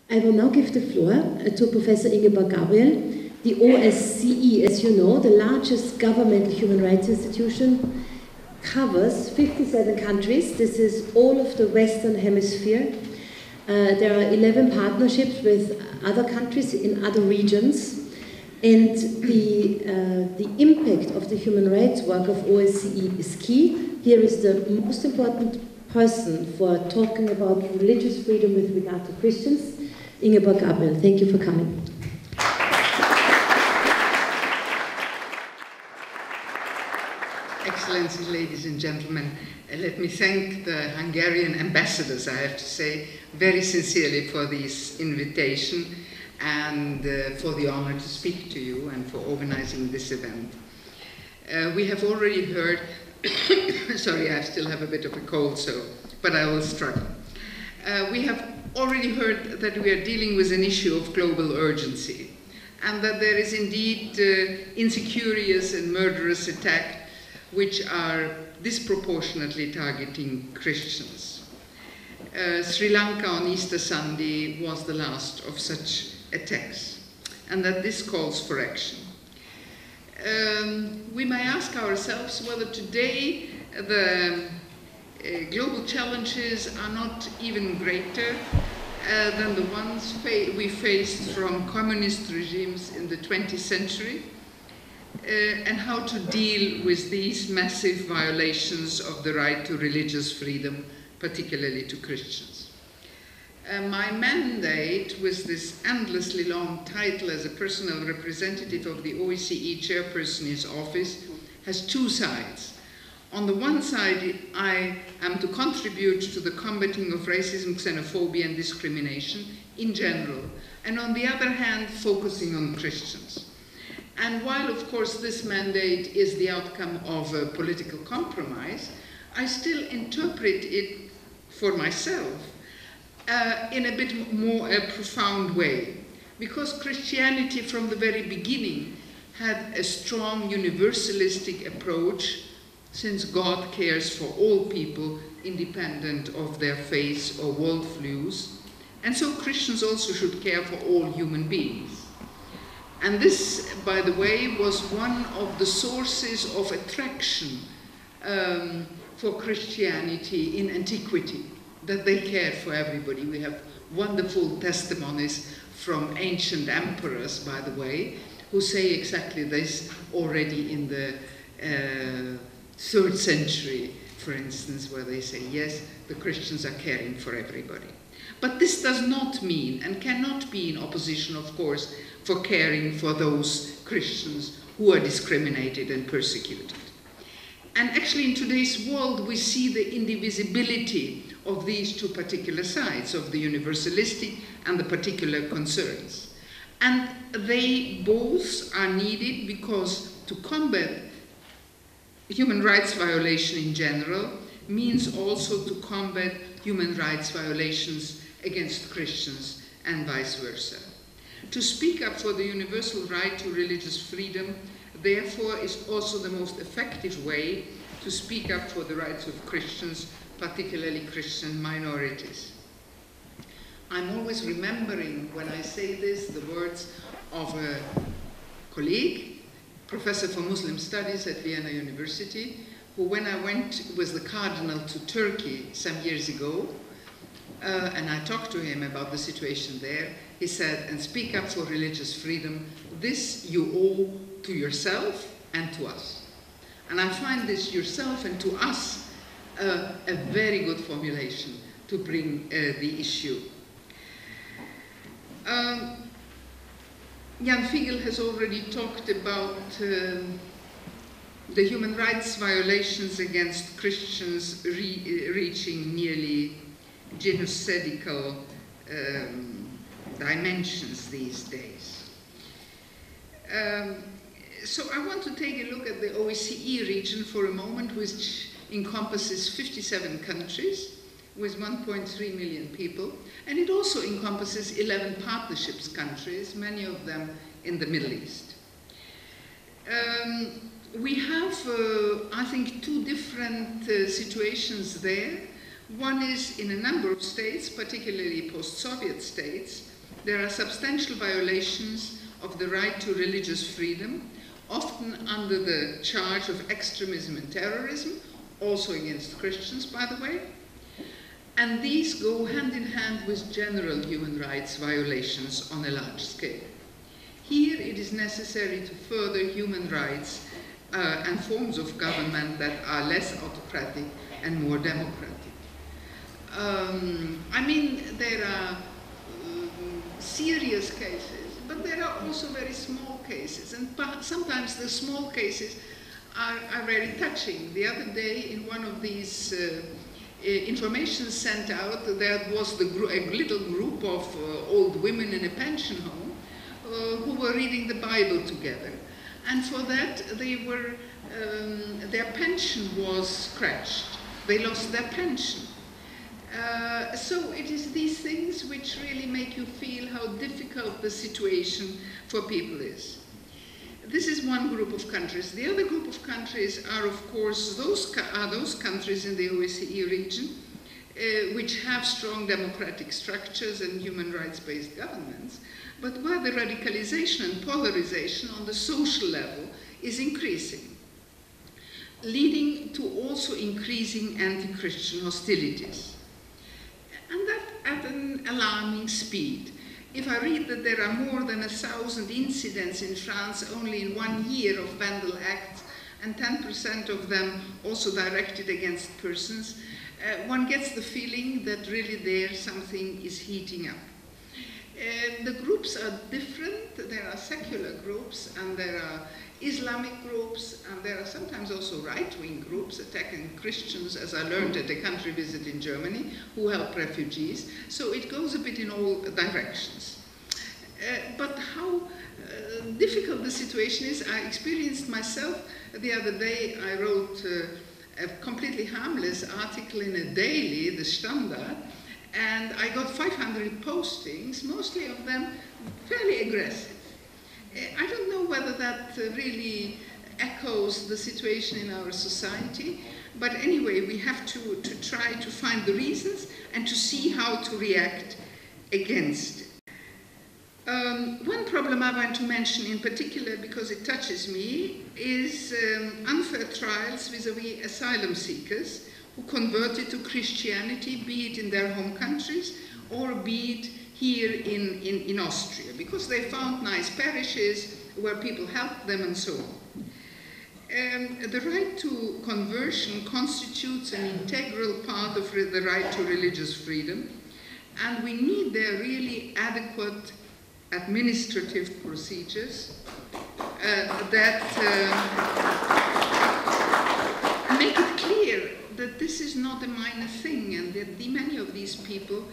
I will now give the floor to Professor Ingeborg Gabriel. The OSCE, as you know, the largest governmental human rights institution, covers 57 countries. This is all of the Western Hemisphere. There are 11 partnerships with other countries in other regions. And the impact of the human rights work of OSCE is key. Here is the most important person for talking about religious freedom with regard to Christians, Ingeborg Gabriel. Thank you for coming. Excellencies, ladies and gentlemen, let me thank the Hungarian ambassadors, I have to say, very sincerely for this invitation and for the honor to speak to you and for organizing this event. We have already heard, sorry, I still have a bit of a cold, but I will struggle. We have already heard that we are dealing with an issue of global urgency and that there is indeed insidious and murderous attack which are disproportionately targeting Christians. Sri Lanka on Easter Sunday was the last of such attacks, and that this calls for action. We may ask ourselves whether today the global challenges are not even greater than the ones we faced from communist regimes in the 20th century, and how to deal with these massive violations of the right to religious freedom, particularly to Christians. My mandate with this endlessly long title as a personal representative of the OSCE chairperson in his office has two sides. On the one side, I am to contribute to the combating of racism, xenophobia and discrimination in general, and on the other hand, focusing on Christians. And while, of course, this mandate is the outcome of a political compromise, I still interpret it for myself in a bit more profound way, because Christianity from the very beginning had a strong universalistic approach, since God cares for all people independent of their faith or worldviews, and so Christians also should care for all human beings. And this, by the way, was one of the sources of attraction for Christianity in antiquity, that they cared for everybody. We have wonderful testimonies from ancient emperors, by the way, who say exactly this already in the 3rd century, for instance, where they say, yes, the Christians are caring for everybody. But this does not mean, and cannot be in opposition, of course, for caring for those Christians who are discriminated and persecuted. And actually in today's world we see the indivisibility of these two particular sides, of the universalistic and the particular concerns. And they both are needed because to combat human rights violation in general means also to combat human rights violations against Christians and vice versa. To speak up for the universal right to religious freedom, therefore, is also the most effective way to speak up for the rights of Christians, particularly Christian minorities. I'm always remembering, when I say this, the words of a colleague, professor for Muslim studies at Vienna University, who, when I went with the cardinal to Turkey some years ago, and I talked to him about the situation there, he said, and speak up for religious freedom, this you owe to yourself and to us. And I find this yourself and to us a very good formulation to bring the issue. Jan Fiegel has already talked about the human rights violations against Christians reaching nearly genocidal dimensions these days. So I want to take a look at the OSCE region for a moment, which encompasses 57 countries with 1.3 million people, and it also encompasses 11 partnerships countries, many of them in the Middle East. We have, I think, two different situations there. One is in a number of states, particularly post-Soviet states, there are substantial violations of the right to religious freedom, often under the charge of extremism and terrorism, also against Christians, by the way. And these go hand in hand with general human rights violations on a large scale. Here it is necessary to further human rights and forms of government that are less autocratic and more democratic. I mean, there are serious cases, but there are also very small cases, and sometimes the small cases are very touching. The other day, in one of these information sent out, there was a little group of old women in a pension home who were reading the Bible together, and for that their pension was scratched. They lost their pension. So it is these things which really make you feel how difficult the situation for people is. This is one group of countries. The other group of countries are, of course, those countries in the OSCE region which have strong democratic structures and human rights-based governments, but where the radicalization and polarization on the social level is increasing, leading to also increasing anti-Christian hostilities. And that at an alarming speed. If I read that there are more than 1,000 incidents in France only in 1 year of vandal acts, and 10% of them also directed against persons, one gets the feeling that really there something is heating up. The groups are different. There are secular groups, and there are Islamic groups, and there are sometimes also right-wing groups attacking Christians, as I learned at a country visit in Germany, who help refugees. So it goes a bit in all directions. But how difficult the situation is, I experienced myself the other day. I wrote a completely harmless article in a daily, the Standard, and I got 500 postings, mostly of them fairly aggressive. I don't know whether that really echoes the situation in our society, but anyway, we have to try to find the reasons and to see how to react against it. One problem I want to mention in particular, because it touches me, is unfair trials vis-à-vis asylum seekers who converted to Christianity, be it in their home countries or be it here in Austria, because they found nice parishes where people helped them and so on. The right to conversion constitutes an integral part of the right to religious freedom, and we need there really adequate administrative procedures that make it clear that this is not a minor thing, and that many of these people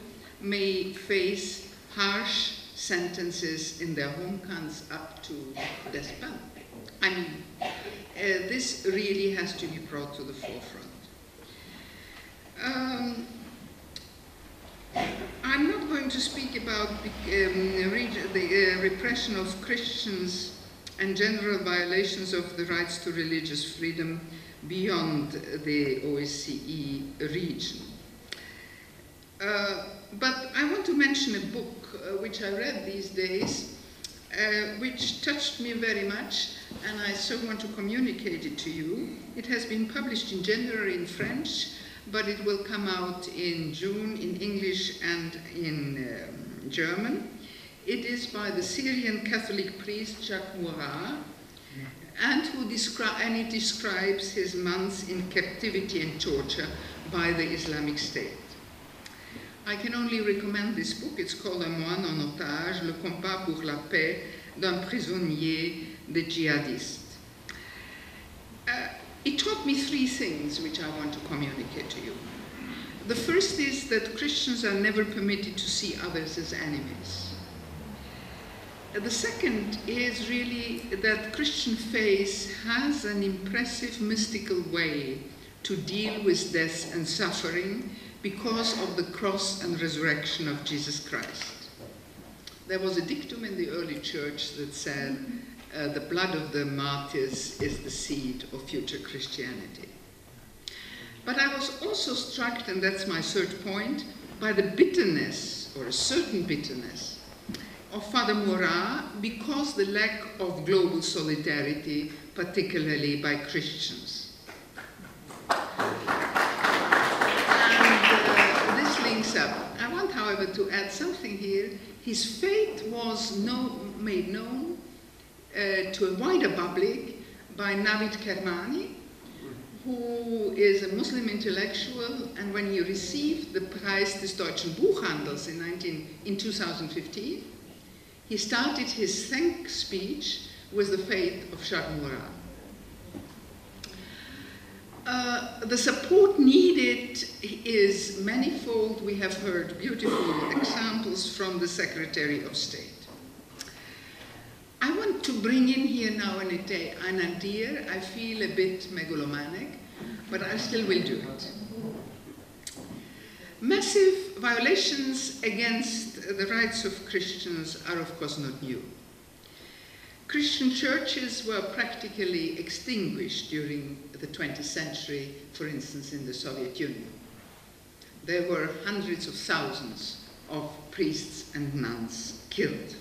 may face harsh sentences in their home countries up to death penalty. I mean, this really has to be brought to the forefront. I'm not going to speak about the repression of Christians and general violations of the rights to religious freedom beyond the OSCE region. But I want to mention a book which I read these days, which touched me very much, and I so want to communicate it to you. It has been published in January in French, but it will come out in June in English and in German. It is by the Syrian Catholic priest Jacques Mourad, and it describes his months in captivity and torture by the Islamic State. I can only recommend this book. It's called Un moine en otage, le combat pour la paix d'un prisonnier de djihadistes. It taught me 3 things which I want to communicate to you. The first is that Christians are never permitted to see others as enemies. The second is really that Christian faith has an impressive mystical way to deal with death and suffering because of the cross and resurrection of Jesus Christ. There was a dictum in the early church that said, the blood of the martyrs is the seed of future Christianity. But I was also struck, and that's my third point, by the bitterness, or a certain bitterness, of Father Morat because the lack of global solidarity, particularly by Christians. And this links up. I want, however, to add something here. His fate was made known to a wider public by Navid Kermani, who is a Muslim intellectual, and when he received the Preis des Deutschen Buchhandels in 2015, he started his thanks speech with the fate of Jacques Morat. The support needed is manifold. We have heard beautiful examples from the Secretary of State. I want to bring in here now an idea. I feel a bit megalomaniac, but I still will do it. Massive violations against the rights of Christians are, of course, not new. Christian churches were practically extinguished during the 20th century, for instance, in the Soviet Union. There were hundreds of thousands of priests and nuns killed.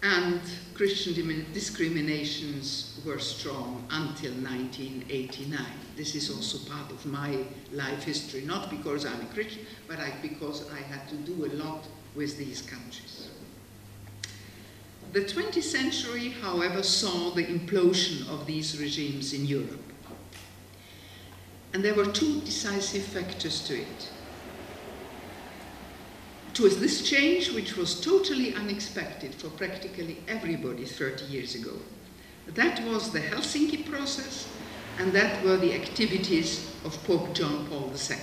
And Christian discriminations were strong until 1989. This is also part of my life history, not because I'm a Christian, but because I had to do a lot with these countries. The 20th century, however, saw the implosion of these regimes in Europe. And there were two decisive factors to it. To this change, which was totally unexpected for practically everybody 30 years ago. That was the Helsinki process, and that were the activities of Pope John Paul II.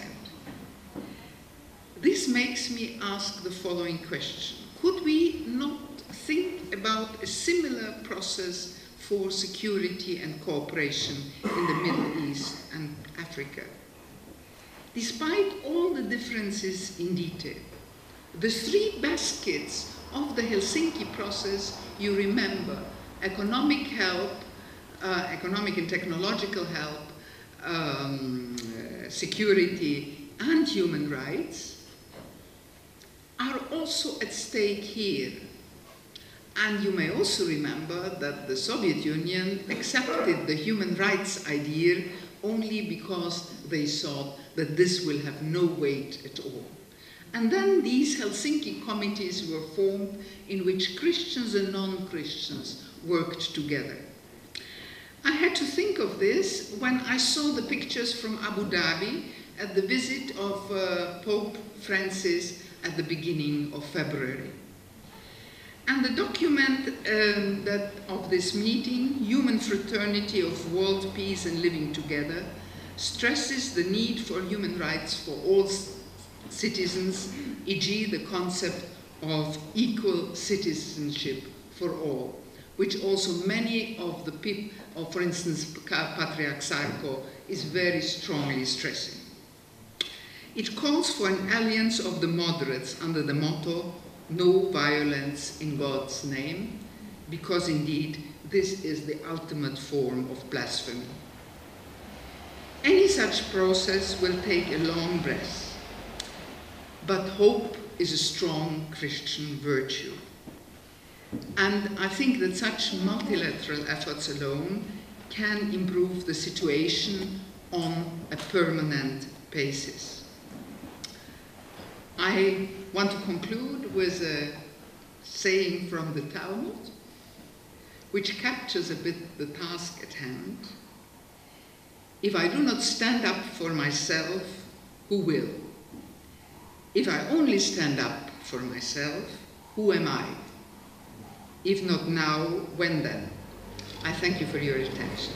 This makes me ask the following question. Could we not think about a similar process for security and cooperation in the Middle East and Africa? Despite all the differences in detail, the three baskets of the Helsinki process, you remember, economic help, economic and technological help, security, and human rights, are also at stake here. And you may also remember that the Soviet Union accepted the human rights idea only because they thought that this will have no weight at all. And then these Helsinki committees were formed in which Christians and non-Christians worked together. I had to think of this when I saw the pictures from Abu Dhabi at the visit of Pope Francis at the beginning of February. And the document of this meeting, Human Fraternity of World Peace and Living Together, stresses the need for human rights for all citizens, e.g. the concept of equal citizenship for all, which also many of the people, for instance, Patriarch Sarko is very strongly stressing. It calls for an alliance of the moderates under the motto, no violence in God's name, because indeed this is the ultimate form of blasphemy. Any such process will take a long breath. But hope is a strong Christian virtue. And I think that such multilateral efforts alone can improve the situation on a permanent basis. I want to conclude with a saying from the Talmud, which captures a bit the task at hand. If I do not stand up for myself, who will? If I only stand up for myself, who am I? If not now, when then? I thank you for your attention.